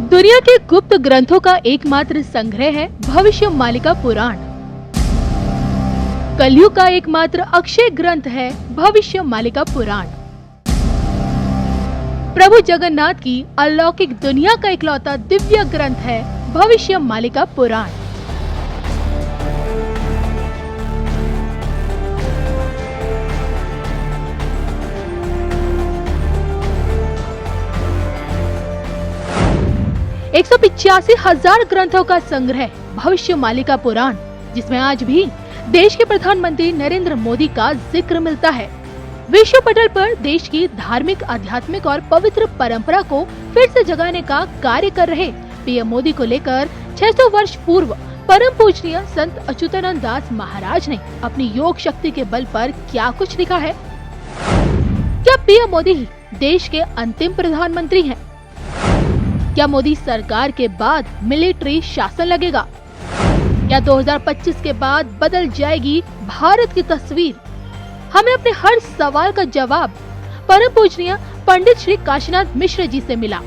दुनिया के गुप्त ग्रंथों का एकमात्र संग्रह है भविष्य मालिका पुराण। कलयुग का एकमात्र अक्षय ग्रंथ है भविष्य मालिका पुराण। प्रभु जगन्नाथ की अलौकिक दुनिया का इकलौता दिव्य ग्रंथ है भविष्य मालिका पुराण। एक 185,000 ग्रंथों का संग्रह भविष्य मालिका पुराण, जिसमें आज भी देश के प्रधानमंत्री नरेंद्र मोदी का जिक्र मिलता है। विश्व पटल पर देश की धार्मिक, आध्यात्मिक और पवित्र परंपरा को फिर से जगाने का कार्य कर रहे पीएम मोदी को लेकर 600 वर्ष पूर्व परम पूजनीय संत अच्युतानंद दास महाराज ने अपनी योग शक्ति के बल पर क्या कुछ लिखा है। क्या पीएम मोदी ही देश के अंतिम प्रधानमंत्री हैं? क्या मोदी सरकार के बाद मिलिट्री शासन लगेगा? क्या 2025 के बाद बदल जाएगी भारत की तस्वीर? हमें अपने हर सवाल का जवाब परम पूजनीय पंडित श्री काशीनाथ मिश्र जी से मिला।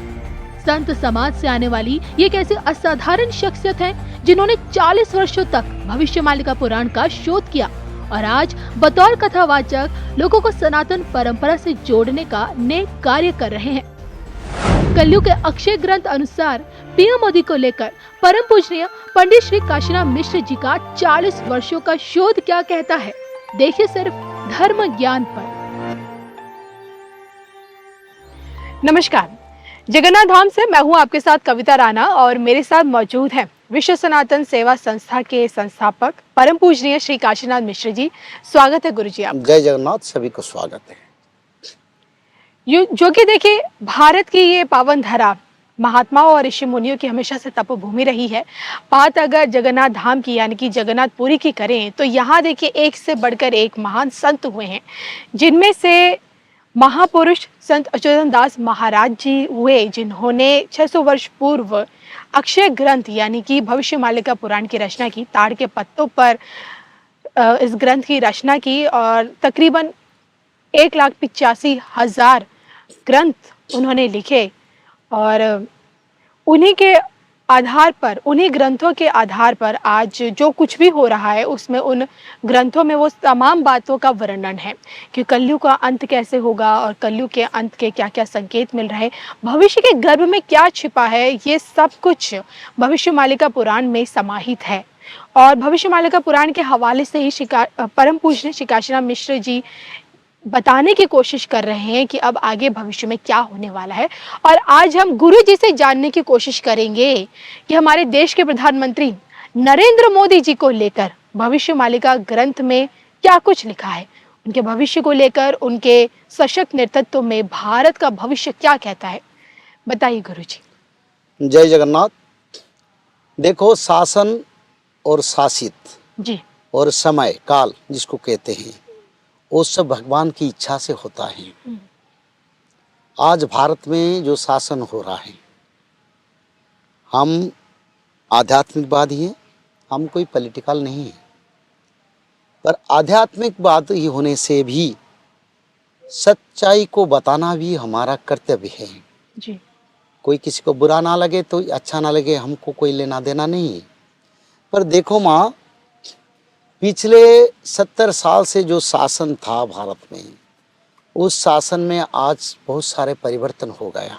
संत समाज से आने वाली ये एक ऐसी असाधारण शख्सियत है जिन्होंने 40 वर्षों तक भविष्य मालिका पुराण का शोध किया और आज बतौर कथावाचक लोगों को सनातन परंपरा से जोड़ने का नेक कार्य कर रहे हैं। कलयुग के अक्षय ग्रंथ अनुसार पीएम मोदी को लेकर परम पूजनीय पंडित श्री काशीनाथ मिश्र जी का 40 वर्षों का शोध क्या कहता है, देखिए सिर्फ धर्म ज्ञान पर। नमस्कार, जगन्नाथ धाम से मैं हूँ आपके साथ कविता राणा और मेरे साथ मौजूद हैं विश्व सनातन सेवा संस्था के संस्थापक परम पूजनीय श्री काशीनाथ मिश्र जी। स्वागत है गुरु जी आपका। जय जगन्नाथ, सभी को स्वागत है। जो कि देखिए, भारत की ये पावन धरा महात्माओं और ऋषि मुनियों की हमेशा से तपोभूमि रही है। बात अगर जगन्नाथ धाम की यानी कि जगन्नाथपुरी की करें तो यहाँ देखिए एक से बढ़कर एक महान संत हुए हैं, जिनमें से महापुरुष संत अच्युतानंद दास महाराज जी हुए, जिन्होंने 600 वर्ष पूर्व अक्षय ग्रंथ यानी कि भविष्य मालिका पुराण की रचना की। ताड़ के पत्तों पर इस ग्रंथ की रचना की और तकरीबन 1,85,000 ग्रंथ उन्होंने लिखे और उन्हीं के आधार पर, उन्हीं ग्रंथों के आधार पर आज जो कुछ भी हो रहा है उसमें उन ग्रंथों में वो तमाम बातों का वर्णन है कि कलयुग का अंत कैसे होगा और कलयुग के अंत के क्या क्या संकेत मिल रहे हैं, भविष्य के गर्भ में क्या छिपा है, ये सब कुछ भविष्य मालिका पुराण में समाहित है। और भविष्य मालिका पुराण के हवाले से ही परम पूजनीय श्री काशीनाथ मिश्र जी बताने की कोशिश कर रहे हैं कि अब आगे भविष्य में क्या होने वाला है। और आज हम गुरु जी से जानने की कोशिश करेंगे कि हमारे देश के प्रधानमंत्री नरेंद्र मोदी जी को लेकर भविष्य मालिका ग्रंथ में क्या कुछ लिखा है, उनके भविष्य को लेकर, उनके सशक्त नेतृत्व में भारत का भविष्य क्या कहता है। बताइए गुरु जी। जय जगन्नाथ। देखो, शासन और शासित जी और समय काल जिसको कहते हैं, वो सब भगवान की इच्छा से होता है। आज भारत में जो शासन हो रहा है, हम आध्यात्मिकवादी हैं, हम कोई पॉलिटिकल नहीं है, पर आध्यात्मिकवाद ही होने से भी सच्चाई को बताना भी हमारा कर्तव्य है। जी। कोई किसी को बुरा ना लगे तो अच्छा ना लगे, हमको कोई लेना देना नहीं है। पर देखो माँ, पिछले 70 साल से जो शासन था भारत में, उस शासन में आज बहुत सारे परिवर्तन हो गया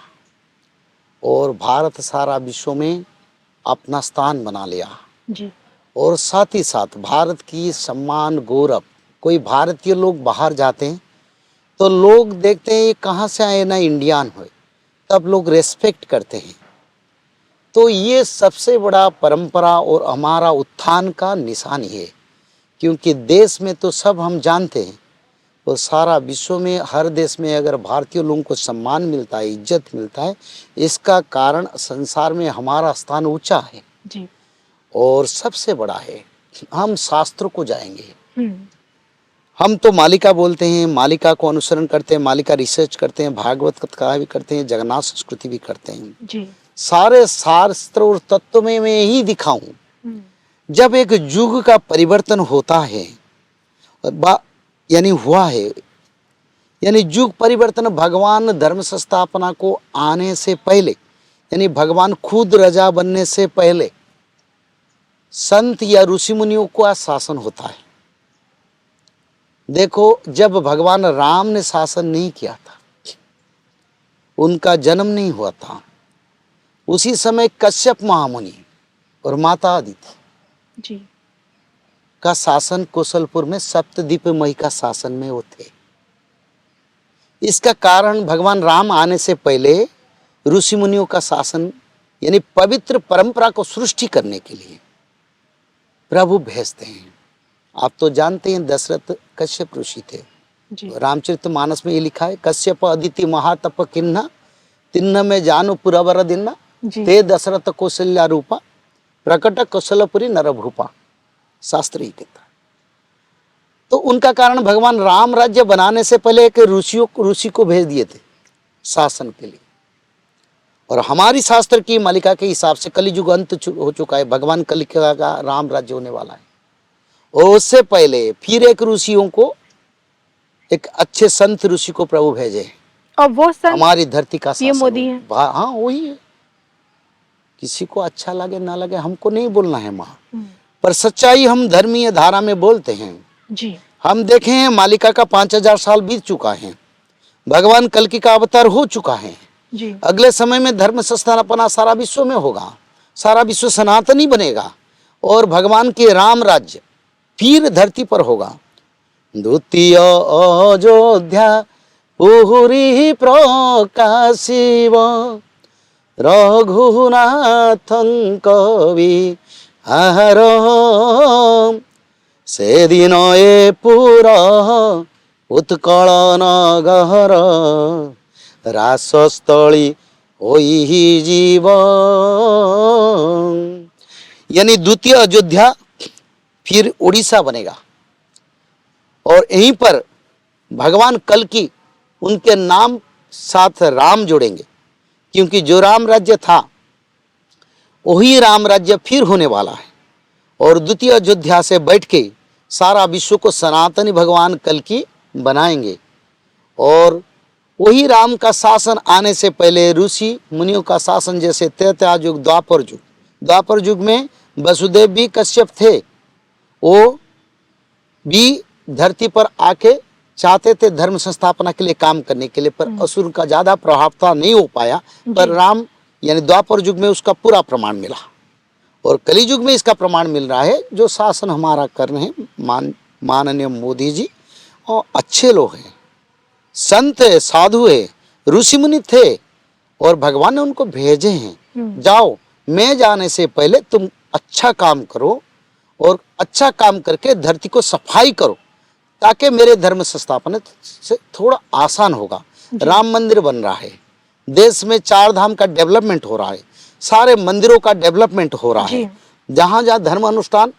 और भारत सारा विश्व में अपना स्थान बना लिया जी। और साथ ही साथ भारत की सम्मान, गौरव, कोई भारतीय लोग बाहर जाते हैं तो लोग देखते हैं ये कहाँ से आए, ना इंडियन हो, तब लोग रेस्पेक्ट करते हैं। तो ये सबसे बड़ा परंपरा और हमारा उत्थान का निशान है, क्योंकि देश में तो सब हम जानते हैं और सारा विश्व में हर देश में अगर भारतीय लोगों को सम्मान मिलता है, इज्जत मिलता है, इसका कारण संसार में हमारा स्थान ऊंचा है जी। और सबसे बड़ा है। हम शास्त्रों को जाएंगे, हम तो मालिका बोलते हैं, मालिका को अनुसरण करते हैं, मालिका रिसर्च करते हैं, भागवत कथा भी करते हैं, जगन्नाथ संस्कृति भी करते हैं जी। सारे शास्त्र और तत्व में मैं ही दिखाऊं। जब एक युग का परिवर्तन होता है यानी हुआ है, यानी युग परिवर्तन भगवान धर्म संस्थापना को आने से पहले यानी भगवान खुद राजा बनने से पहले संत या ऋषि मुनियों का शासन होता है। देखो, जब भगवान राम ने शासन नहीं किया था, उनका जन्म नहीं हुआ था, उसी समय कश्यप महामुनि और माता अदिति जी। का शासन कौशलपुर में सप्तद्वीप मई का शासन में वो थे। इसका कारण भगवान राम आने से पहले ऋषि मुनियों का शासन यानी पवित्र परंपरा को सृष्टि करने के लिए प्रभु भेजते हैं। आप तो जानते हैं दशरथ कश्यप ऋषि थे। जी। रामचरितमानस में ये लिखा है, कश्यप अदिति महातप किन्ना तिन्न में जानु पुरवर दिन्ना जी। ते दशरथ कौशल्या रूपा प्रकट कौशलपुरी नरभूपा। शास्त्र ही कहता है। तो उनका कारण भगवान राम राज्य बनाने से पहले एक ऋषि को भेज दिए थे शासन के लिए। और हमारी शास्त्र की मालिका के हिसाब से कलियुग अंत हो चुका है, भगवान कलिका का राम राज्य होने वाला है। और उससे पहले फिर एक ऋषियों को, एक अच्छे संत ऋषि को प्रभु भेजे और वो संत हमारी धरती का ये शासन मोदी है। हाँ वही है। किसी को अच्छा लगे ना लगे हमको नहीं बोलना है माँ, पर सच्चाई हम धर्मीय धारा में बोलते हैं। जी। हम देखे हैं मालिका का 5000 साल बीत चुका है, भगवान कल्कि का अवतार हो चुका है। जी। अगले समय में धर्म संस्थापना सारा विश्व में होगा, सारा विश्व सनातनी बनेगा और भगवान के राम राज्य फिर धरती पर होगा। द्वितीय अयोध्या पुरी प्रकाशिव रघुनाथं कवि आहार से दिन ए पुर उत्कल नगर रासस्थली होई जीव। यानी द्वितीय अयोध्या फिर उड़ीसा बनेगा और यहीं पर भगवान कल्कि उनके नाम साथ राम जोड़ेंगे, क्योंकि जो राम राज्य था वही राम राज्य फिर होने वाला है। और द्वितीय अयोध्या से बैठ के सारा विश्व को सनातनी भगवान कल्कि बनाएंगे। और वही राम का शासन आने से पहले ऋषि मुनियों का शासन, जैसे त्रेता युग, द्वापर युग। द्वापर युग में वसुदेव भी कश्यप थे, वो भी धरती पर आके चाहते थे धर्म संस्थापना के लिए काम करने के लिए, पर असुर का ज्यादा प्रभाव था, नहीं हो पाया। पर राम यानी द्वापर युग में उसका पूरा प्रमाण मिला और कली युग में इसका प्रमाण मिल रहा है। जो शासन हमारा कर रहे हैं माननीय मोदी जी, और अच्छे लोग हैं, संत है, साधु है, ऋषि मुनि थे और भगवान ने उनको भेजे हैं। जाओ, मैं जाने से पहले तुम अच्छा काम करो और अच्छा काम करके धरती को सफाई करो, ताकि मेरे धर्म संस्थापना से थोड़ा आसान होगा। राम मंदिर बन रहा है, देश में 4 धाम का डेवलपमेंट हो रहा है, सारे मंदिरों का डेवलपमेंट हो रहा है, जहाँ जहाँ धर्म अनुष्ठान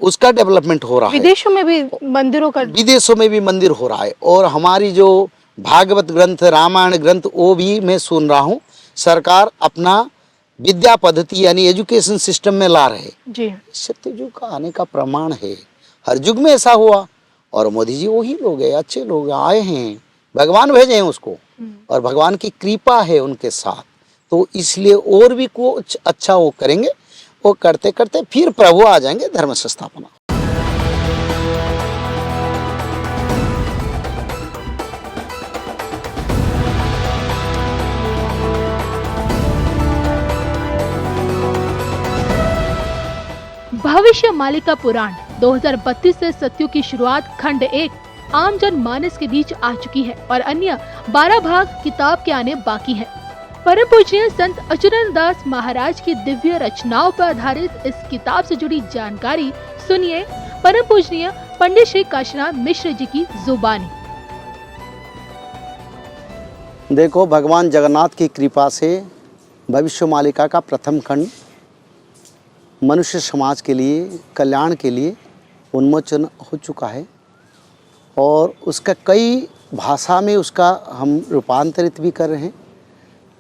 उसका डेवलपमेंट हो रहा है। विदेशों में भी मंदिरों का, विदेशों में भी मंदिर हो रहा है। और हमारी जो भागवत ग्रंथ, रामायण ग्रंथ, वो भी मैं सुन रहा हूँ सरकार अपना विद्या पद्धति यानी एजुकेशन सिस्टम में ला रहे। जी। सत्ययुग का आने का प्रमाण है, हर युग में ऐसा हुआ। और मोदी जी वही लोग हैं, अच्छे लोग आए हैं, भगवान भेजे हैं उसको और भगवान की कृपा है उनके साथ, तो इसलिए और भी कुछ अच्छा वो करेंगे। वो करते करते फिर प्रभु आ जाएंगे धर्म संस्थापना। भविष्य मालिका पुराण 2032 से सत्यों की शुरुआत खंड 1 आम जन मानस के बीच आ चुकी है और अन्य 12 भाग किताब के आने बाकी हैं। परम पूजनीय संत अच्युतानंद दास महाराज की दिव्य रचनाओं पर आधारित इस किताब से जुड़ी जानकारी सुनिए परम पूजनीय पंडित श्री काशीनाथ मिश्र जी की जुबानी। देखो, भगवान जगन्नाथ की कृपा से भविष्य मालिका का प्रथम खंड मनुष्य समाज के लिए, कल्याण के लिए उन्मोचन हो चुका है और उसका कई भाषा में उसका हम रूपांतरित भी कर रहे हैं,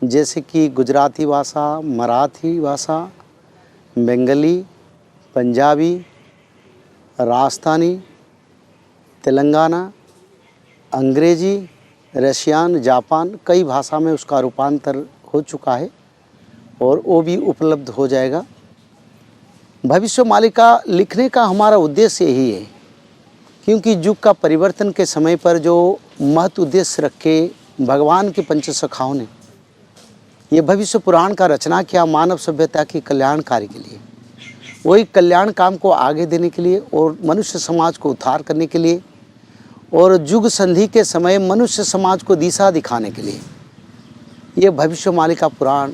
जैसे कि गुजराती भाषा, मराठी भाषा, बंगाली, पंजाबी, राजस्थानी, तेलंगाना, अंग्रेजी, रशियन, जापान, कई भाषा में उसका रूपांतर हो चुका है। और वो भी उपलब्ध हो जाएगा। भविष्य मालिका लिखने का हमारा उद्देश्य यही है, क्योंकि युग का परिवर्तन के समय पर जो महत्व उद्देश्य रख के भगवान की पंचसखाओं ने ये भविष्य पुराण का रचना किया मानव सभ्यता की कल्याण कार्य के लिए, वही कल्याण काम को आगे देने के लिए और मनुष्य समाज को उद्धार करने के लिए और युग संधि के समय मनुष्य समाज को दिशा दिखाने के लिए ये भविष्य मालिका पुराण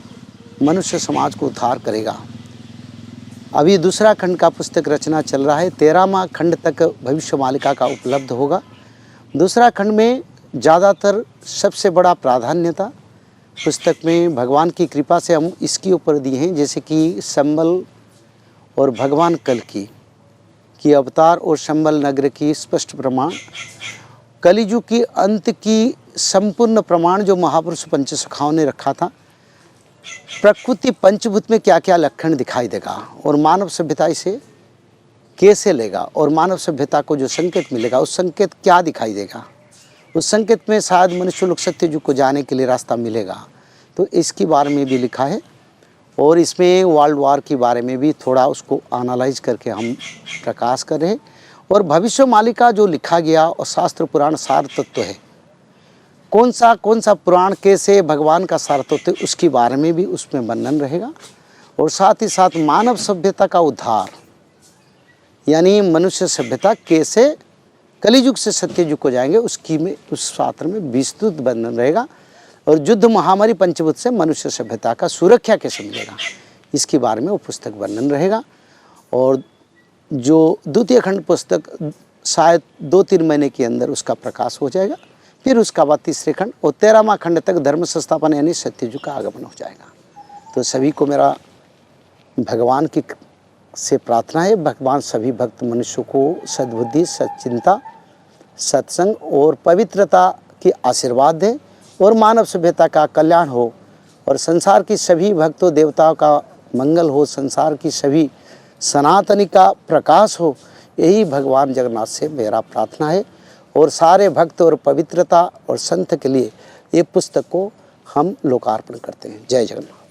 मनुष्य समाज को उद्धार करेगा। अभी दूसरा खंड का पुस्तक रचना चल रहा है, 13वां खंड तक भविष्य मालिका का उपलब्ध होगा। दूसरा खंड में ज़्यादातर सबसे बड़ा प्राधान्यता पुस्तक में भगवान की कृपा से हम इसके ऊपर दिए हैं, जैसे कि संबल और भगवान कल्कि की अवतार और संबल नगर की स्पष्ट प्रमाण, कलियुग की अंत की संपूर्ण प्रमाण जो महापुरुष पंचसखाओं ने रखा था, प्रकृति पंचभूत में क्या क्या लक्षण दिखाई देगा और मानव सभ्यता इसे कैसे लेगा और मानव सभ्यता को जो संकेत मिलेगा उस संकेत क्या दिखाई देगा, उस संकेत में शायद मनुष्य लोग सत्य युग को जाने के लिए रास्ता मिलेगा। तो इसके बारे में भी लिखा है और इसमें वर्ल्ड वार के बारे में भी थोड़ा उसको एनालाइज करके हम प्रकाश कर रहे हैं। और भविष्य मालिका जो लिखा गया और शास्त्र पुराण सार तत्व है, कौन सा पुराण कैसे भगवान का सार तत्व है उसके बारे में भी उसमें वर्णन रहेगा। और साथ ही साथ मानव सभ्यता का उद्धार यानी मनुष्य सभ्यता कैसे कलियुग से सत्य युग को जाएंगे उसकी में उस शास्त्र में विस्तृत वर्णन रहेगा। और युद्ध महामारी पंचभूत से मनुष्य सभ्यता का सुरक्षा कैसे मिलेगा इसके बारे में वो पुस्तक वर्णन रहेगा। और जो द्वितीय खंड पुस्तक शायद 2-3 महीने के अंदर उसका प्रकाश हो जाएगा। फिर उसका बाद तीसरे खंड और 13वां खंड तक धर्म संस्थापन यानी सत्ययुग का आगमन हो जाएगा। तो सभी को मेरा भगवान की से प्रार्थना है, भगवान सभी भक्त मनुष्यों को सद्बुद्धि, सच्चिंता, सत्संग और पवित्रता की आशीर्वाद दें और मानव सभ्यता का कल्याण हो और संसार की सभी भक्तों देवताओं का मंगल हो, संसार की सभी सनातनी का प्रकाश हो। यही भगवान जगन्नाथ से मेरा प्रार्थना है। और सारे भक्त और पवित्रता और संत के लिए ये पुस्तक को हम लोकार्पण करते हैं। जय जगन्नाथ।